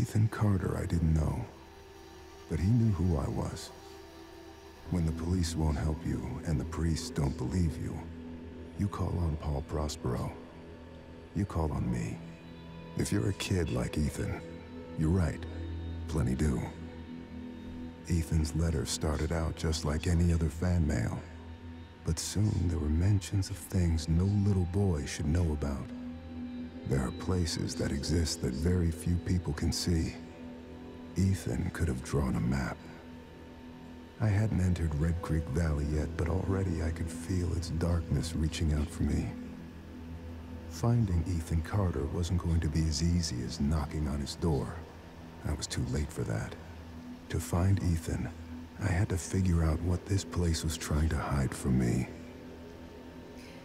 Ethan Carter I didn't know, but he knew who I was. When the police won't help you and the priests don't believe you, you call on Paul Prospero. You call on me. If you're a kid like Ethan, you're right, plenty do. Ethan's letter started out just like any other fan mail, but soon there were mentions of things no little boy should know about. There are places that exist that very few people can see. Ethan could have drawn a map. I hadn't entered Red Creek Valley yet, but already I could feel its darkness reaching out for me. Finding Ethan Carter wasn't going to be as easy as knocking on his door. I was too late for that. To find Ethan, I had to figure out what this place was trying to hide from me.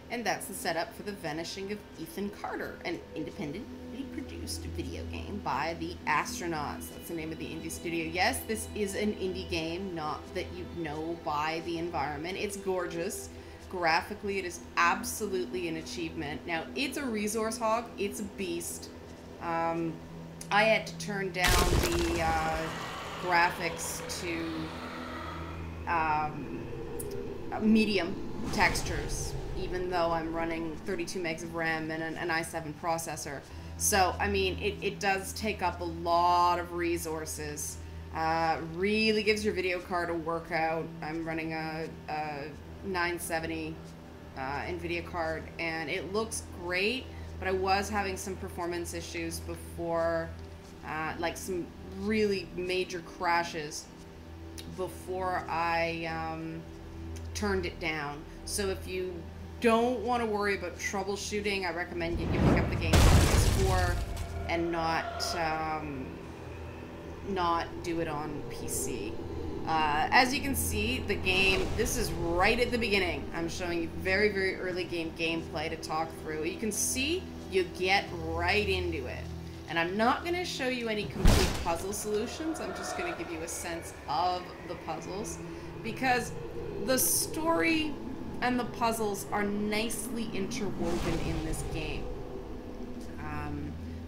And that's the setup for The Vanishing of Ethan Carter, an independently produced video game by the Astronauts. That's the name of the indie studio. Yes, this is an indie game, not that you know by the environment. It's gorgeous. Graphically, it is absolutely an achievement. Now, it's a resource hog. It's a beast. I had to turn down the graphics to medium textures, even though I'm running 32 megs of RAM and an i7 processor. So, I mean, it does take up a lot of resources. Really gives your video card a workout. I'm running a 970 NVIDIA card, and it looks great, but I was having some performance issues before, like some really major crashes before I turned it down. So if you don't want to worry about troubleshooting, I recommend you pick up the game on PS4 and not do it on PC. As you can see, the game, this is right at the beginning. I'm showing you very, very early game gameplay to talk through. You can see you get right into it. And I'm not going to show you any complete puzzle solutions. I'm just going to give you a sense of the puzzles, because the story and the puzzles are nicely interwoven in this game.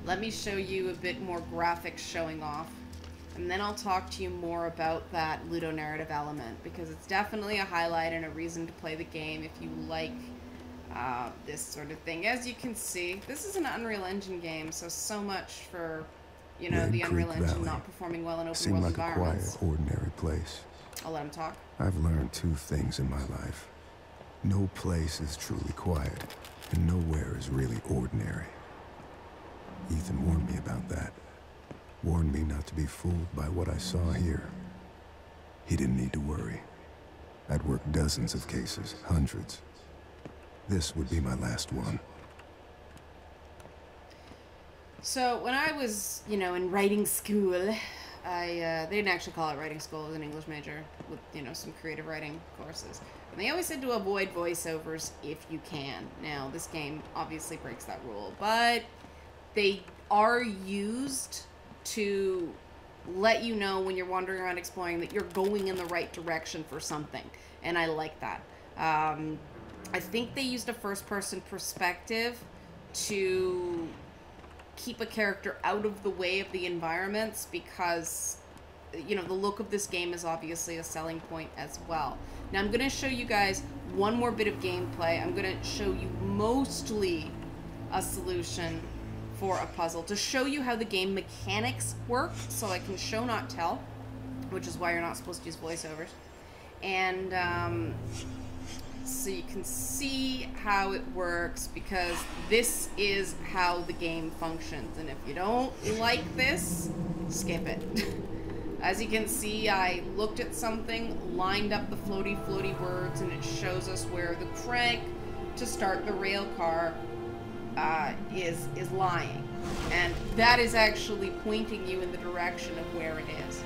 Let me show you a bit more graphics showing off, and then I'll talk to you more about that ludonarrative element, because it's definitely a highlight and a reason to play the game if you like this sort of thing. As you can see, this is an Unreal Engine game, so much for, you know, the Unreal Engine not performing well in open world environments. Seemed like a quiet, ordinary place. I'll let him talk. I've learned two things in my life. No place is truly quiet, and nowhere is really ordinary. Ethan warned me about that. Warned me not to be fooled by what I saw here. He didn't need to worry. I'd worked dozens of cases, hundreds. This would be my last one. So when I was, you know, in writing school, they didn't actually call it writing school. It was an English major with, you know, some creative writing courses. And they always said to avoid voiceovers if you can. Now, this game obviously breaks that rule, but they are used to let you know when you're wandering around exploring that you're going in the right direction for something. And I like that. I think they used a first-person perspective to keep a character out of the way of the environments, because, you know, the look of this game is obviously a selling point as well. Now, I'm going to show you guys one more bit of gameplay. I'm going to show you mostly a solution for a puzzle to show you how the game mechanics work, so I can show not tell, which is why you're not supposed to use voiceovers. And so you can see how it works, because this is how the game functions. And if you don't like this, skip it. As you can see, I looked at something, lined up the floaty words, and it shows us where the crank to start the rail car is lying. And that is actually pointing you in the direction of where it is.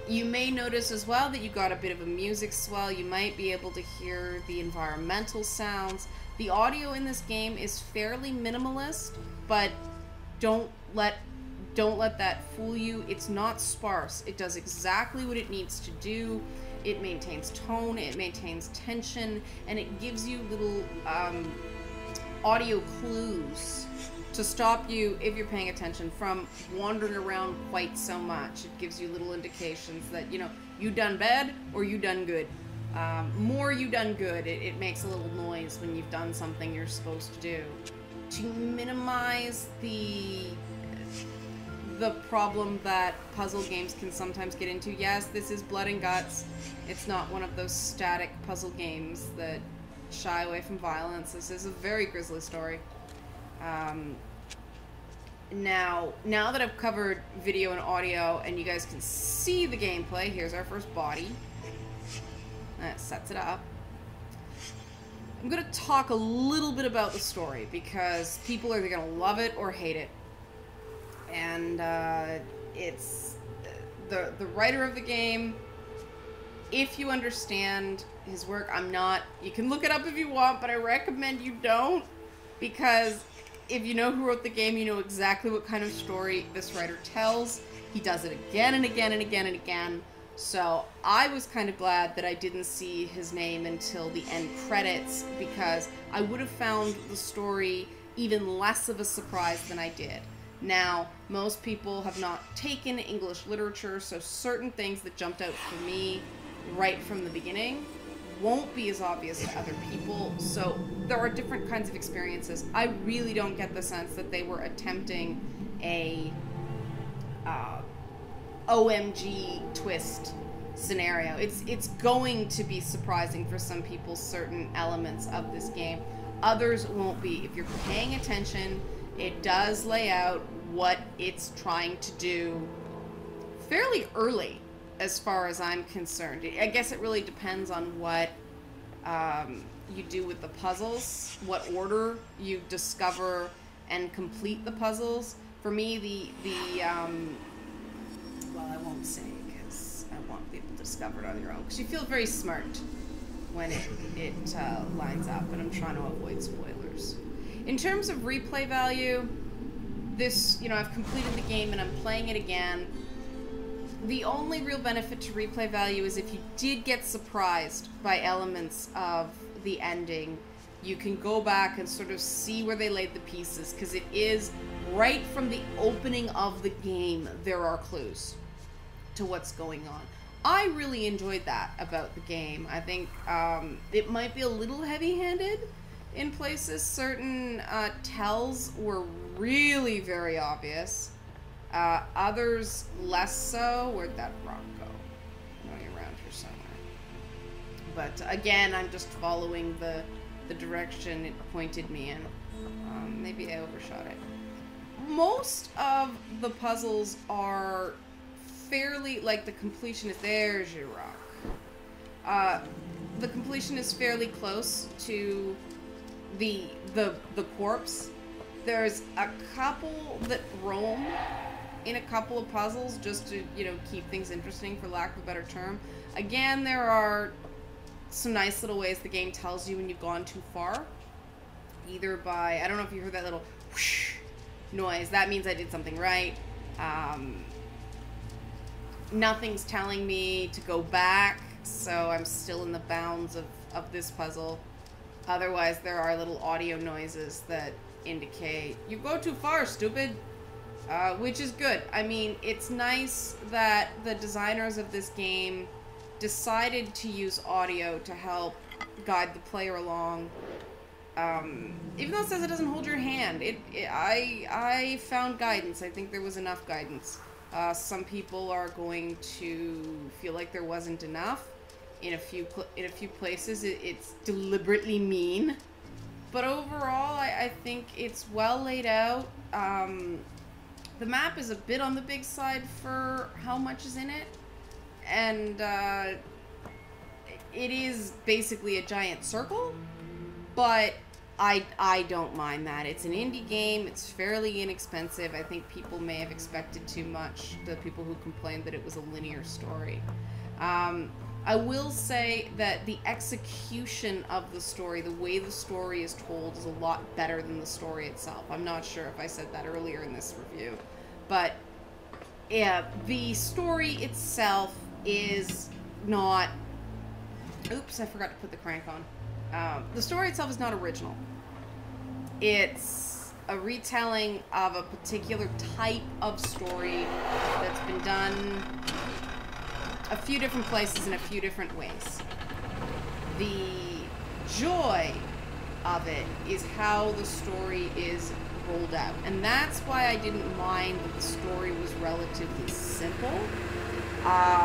You may notice as well that you got a bit of a music swell. You might be able to hear the environmental sounds. The audio in this game is fairly minimalist, but don't let that fool you. It's not sparse. It does exactly what it needs to do. It maintains tone, it maintains tension, and it gives you little audio clues to stop you, if you're paying attention, from wandering around quite so much. It gives you little indications that, you know, you done bad or you done good. More you done good. It makes a little noise when you've done something you're supposed to do. To minimize the problem that puzzle games can sometimes get into. Yes, this is blood and guts. It's not one of those static puzzle games that shy away from violence. This is a very grisly story. Now that I've covered video and audio and you guys can see the gameplay, here's our first body. That sets it up. I'm going to talk a little bit about the story because people are either going to love it or hate it. And it's the writer of the game. If you understand his work, you can look it up if you want, but I recommend you don't, because if you know who wrote the game, you know exactly what kind of story this writer tells. He does it again and again and again and again. So I was kind of glad that I didn't see his name until the end credits, because I would have found the story even less of a surprise than I did. Now, most people have not taken English literature, so certain things that jumped out for me right from the beginning won't be as obvious to other people. So there are different kinds of experiences. I really don't get the sense that they were attempting a OMG twist scenario. It's going to be surprising for some people, certain elements of this game. Others won't be. If you're paying attention, it does lay out what it's trying to do fairly early, as far as I'm concerned. I guess it really depends on what you do with the puzzles, what order you discover and complete the puzzles. For me, well, I won't say because I want people to discover it on their own, because you feel very smart when it lines up, and I'm trying to avoid spoilers. In terms of replay value, this, you know, I've completed the game and I'm playing it again. The only real benefit to replay value is if you did get surprised by elements of the ending, you can go back and sort of see where they laid the pieces, because it is right from the opening of the game, there are clues to what's going on. I really enjoyed that about the game. I think it might be a little heavy-handed in places. Certain tells were really very obvious. Others less so. Where'd that rock go? No, you're around here somewhere. But again, I'm just following the direction it pointed me in. Maybe I overshot it. Most of the puzzles are fairly, like, the completion is, there's your rock. The completion is fairly close to the corpse. There's a couple that roam in a couple of puzzles just to, you know, keep things interesting, for lack of a better term. Again, there are some nice little ways the game tells you when you've gone too far. Either by, I don't know if you heard that little whoosh noise. That means I did something right. Nothing's telling me to go back, so I'm still in the bounds of this puzzle. Otherwise, there are little audio noises that indicate, you go too far, stupid. Which is good. I mean, it's nice that the designers of this game decided to use audio to help guide the player along. Even though it says it doesn't hold your hand, I found guidance. I think there was enough guidance. Some people are going to feel like there wasn't enough. In a few places, it's deliberately mean. But overall, I think it's well laid out. The map is a bit on the big side for how much is in it. And it is basically a giant circle. But I don't mind that. It's an indie game. It's fairly inexpensive. I think people may have expected too much, the people who complained that it was a linear story. I will say that the execution of the story, the way the story is told, is a lot better than the story itself. I'm not sure if I said that earlier in this review. But yeah, the story itself is not... Oops, I forgot to put the crank on. The story itself is not original. It's a retelling of a particular type of story that's been done a few different places in a few different ways. The joy of it is how the story is rolled out. And that's why I didn't mind that the story was relatively simple. I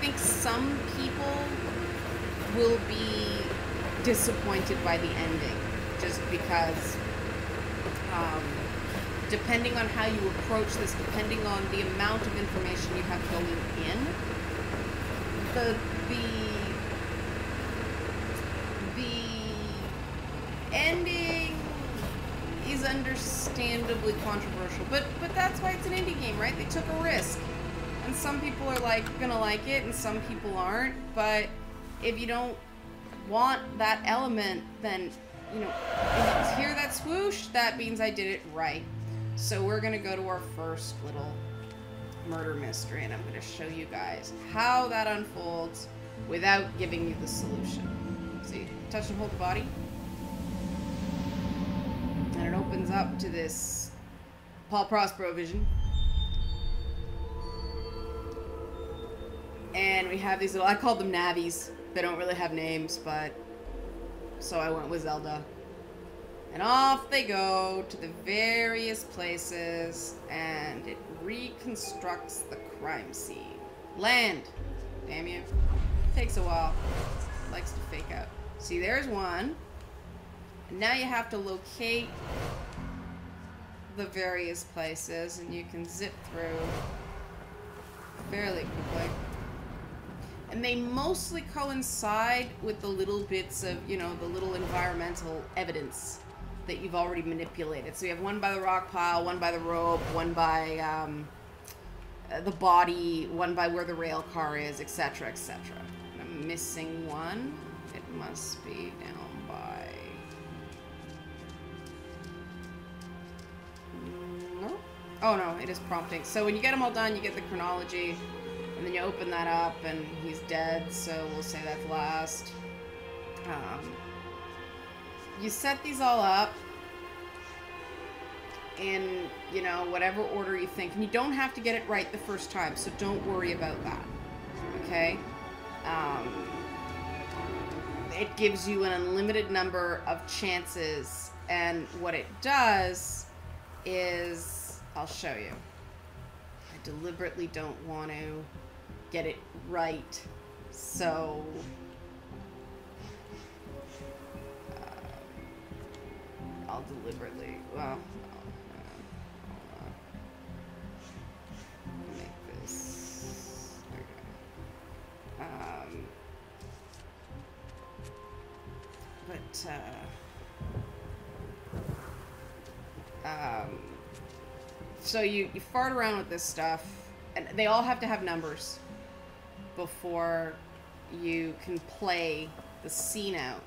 think some people will be disappointed by the ending, just because depending on how you approach this, depending on the amount of information you have going in, the ending is understandably controversial, but that's why it's an indie game, right? They took a risk, and some people are gonna like it, and some people aren't. But if you don't want that element, then if you hear that swoosh, that means I did it right. So we're gonna go to our first little murder mystery, and I'm gonna show you guys how that unfolds without giving you the solution. See, touch and hold the body. And it opens up to this Paul Prospero vision. And we have these little, I called them navies. They don't really have names, but so I went with Zelda. And off they go to the various places, and it reconstructs the crime scene. Land. Damn you. Takes a while. Likes to fake out. See, there's one. And now you have to locate the various places, and you can zip through fairly quickly. And they mostly coincide with the little bits of, the little environmental evidence that you've already manipulated. So you have one by the rock pile, one by the rope, one by the body, one by where the rail car is, etc., etc. I'm missing one. It must be down by... No? Oh no, it is prompting. So when you get them all done, you get the chronology, and then you open that up, and he's dead, so we'll say that's last. You set these all up in, whatever order you think. And you don't have to get it right the first time, so don't worry about that. Okay? It gives you an unlimited number of chances, and what it does is... I'll show you. I deliberately don't want to get it right, so... I'll deliberately, well, make this, okay. So you fart around with this stuff, and they all have to have numbers before you can play the scene out.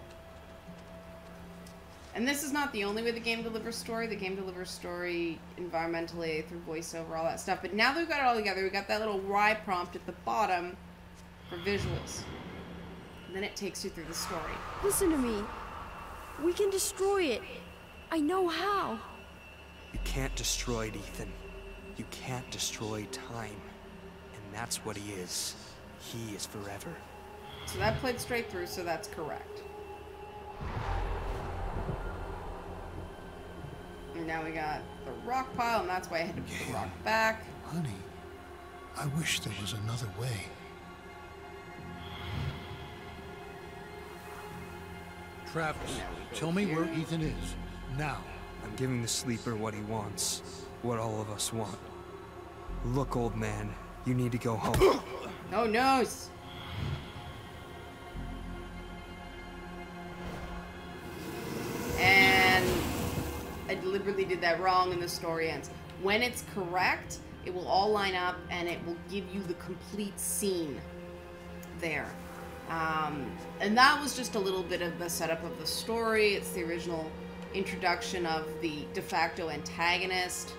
And this is not the only way the game delivers story. The game delivers story environmentally through voiceover, all that stuff. But now that we've got it all together, we've got that little Y prompt at the bottom for visuals. And then it takes you through the story. Listen to me. We can destroy it. I know how. You can't destroy it, Ethan. You can't destroy time. And that's what he is. He is forever. So that played straight through, so that's correct. And now we got the rock pile, and that's why I had to put the rock back. Honey, I wish there was another way. Travis, tell me where Ethan is. Now. I'm giving the sleeper what he wants. What all of us want. Look, old man, you need to go home. Oh, no! And I deliberately did that wrong, and the story ends. When it's correct, it will all line up, and it will give you the complete scene there. And that was just a little bit of the setup of the story. It's the original introduction of the de facto antagonist,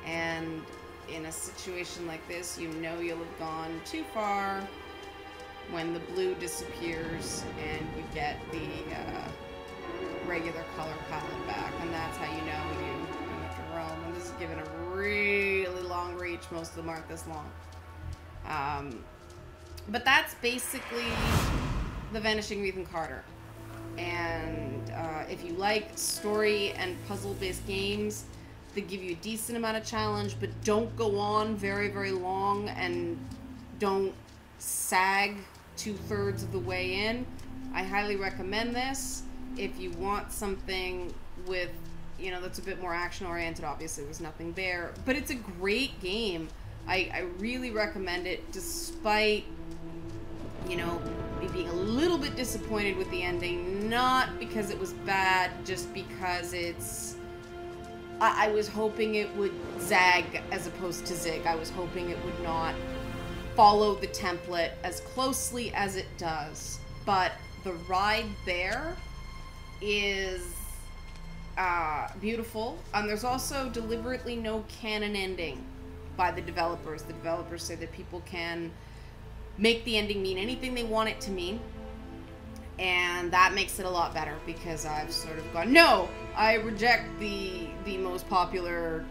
and in a situation like this, you know you'll have gone too far when the blue disappears and you get the regular color palette back, and that's how you know you have to roam. And this is given a really long reach. Most of them aren't this long. But that's basically The Vanishing of Ethan Carter. And if you like story and puzzle-based games that give you a decent amount of challenge, but don't go on very long and don't sag 2/3 of the way in, I highly recommend this. If you want something with, you know, that's a bit more action-oriented, obviously there's nothing there, but it's a great game. I really recommend it, despite, you know, me being a little bit disappointed with the ending, not because it was bad, just because it's... I was hoping it would zag as opposed to zig. I was hoping it would not follow the template as closely as it does. But the ride there is beautiful. And there's also deliberately no canon ending by the developers. The developers say that people can make the ending mean anything they want it to mean. And that makes it a lot better, because I've sort of gone, no, I reject the most popular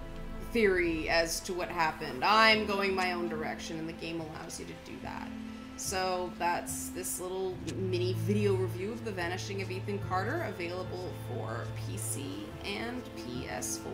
theory as to what happened. I'm going my own direction, and the game allows you to do that. So that's this little mini video review of The Vanishing of Ethan Carter, available for PC and PS4.